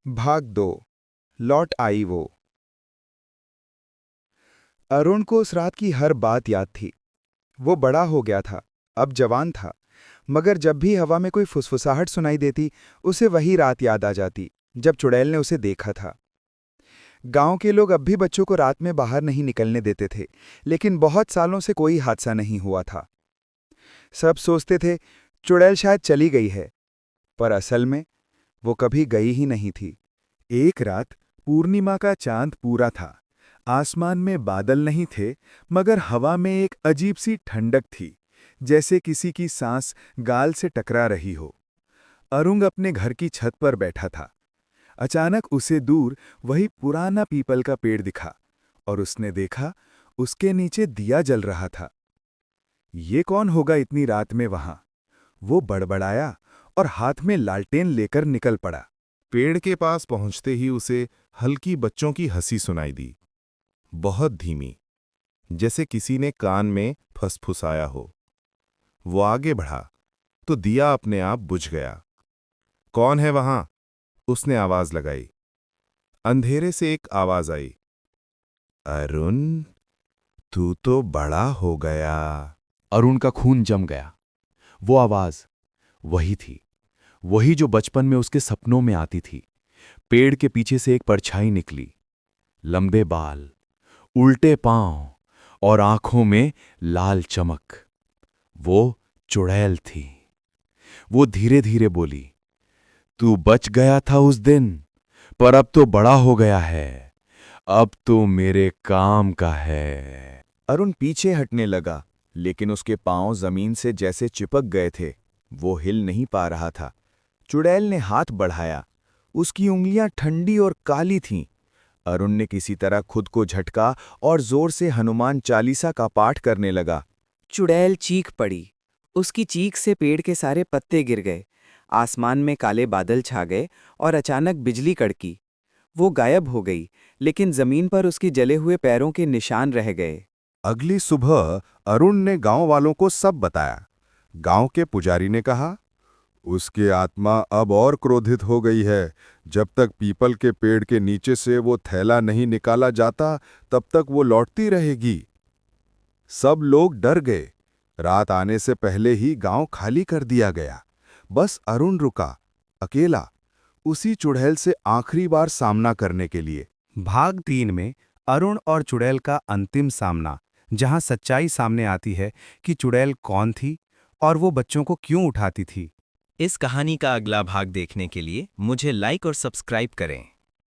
भाग 2। लौट आई वो। अरुण को उस रात की हर बात याद थी। वो बड़ा हो गया था, अब जवान था, मगर जब भी हवा में कोई फुसफुसाहट सुनाई देती, उसे वही रात याद आ जाती जब चुड़ैल ने उसे देखा था। गांव के लोग अब भी बच्चों को रात में बाहर नहीं निकलने देते थे, लेकिन बहुत सालों से कोई हादसा नहीं हुआ था। सब सोचते थे चुड़ैल शायद चली गई है, पर असल में वो कभी गई ही नहीं थी। एक रात पूर्णिमा का चांद पूरा था। आसमान में बादल नहीं थे, मगर हवा में एक अजीब सी ठंडक थी, जैसे किसी की सांस गाल से टकरा रही हो। अरुण अपने घर की छत पर बैठा था। अचानक उसे दूर वही पुराना पीपल का पेड़ दिखा और उसने देखा उसके नीचे दिया जल रहा था। ये कौन होगा इतनी रात में वहां? वो बड़बड़ाया और हाथ में लालटेन लेकर निकल पड़ा। पेड़ के पास पहुंचते ही उसे हल्की बच्चों की हंसी सुनाई दी, बहुत धीमी, जैसे किसी ने कान में फुसफुसाया हो। वो आगे बढ़ा तो दिया अपने आप बुझ गया। कौन है वहां? उसने आवाज लगाई। अंधेरे से एक आवाज आई, अरुण, तू तो बड़ा हो गया। अरुण का खून जम गया। वो आवाज वही थी, वही जो बचपन में उसके सपनों में आती थी। पेड़ के पीछे से एक परछाई निकली, लंबे बाल, उल्टे पांव और आंखों में लाल चमक। वो चुड़ैल थी। वो धीरे धीरे बोली, तू बच गया था उस दिन, पर अब तो बड़ा हो गया है, अब तो मेरे काम का है। अरुण पीछे हटने लगा, लेकिन उसके पांव जमीन से जैसे चिपक गए थे। वो हिल नहीं पा रहा था। चुड़ैल ने हाथ बढ़ाया। उसकी उंगलियां ठंडी और काली थीं। अरुण ने किसी तरह खुद को झटका और जोर से हनुमान चालीसा का पाठ करने लगा। चुड़ैल चीख पड़ी। उसकी चीख से पेड़ के सारे पत्ते गिर गए। आसमान में काले बादल छा गए और अचानक बिजली कड़की। वो गायब हो गई, लेकिन जमीन पर उसके जले हुए पैरों के निशान रह गए। अगली सुबह अरुण ने गांव वालों को सब बताया। गांव के पुजारी ने कहा, उसकी आत्मा अब और क्रोधित हो गई है। जब तक पीपल के पेड़ के नीचे से वो थैला नहीं निकाला जाता, तब तक वो लौटती रहेगी। सब लोग डर गए। रात आने से पहले ही गांव खाली कर दिया गया। बस अरुण रुका, अकेला, उसी चुड़ैल से आखिरी बार सामना करने के लिए। भाग 3 में अरुण और चुड़ैल का अंतिम सामना, जहां सच्चाई सामने आती है कि चुड़ैल कौन थी और वो बच्चों को क्यों उठाती थी। इस कहानी का अगला भाग देखने के लिए मुझे लाइक और सब्सक्राइब करें।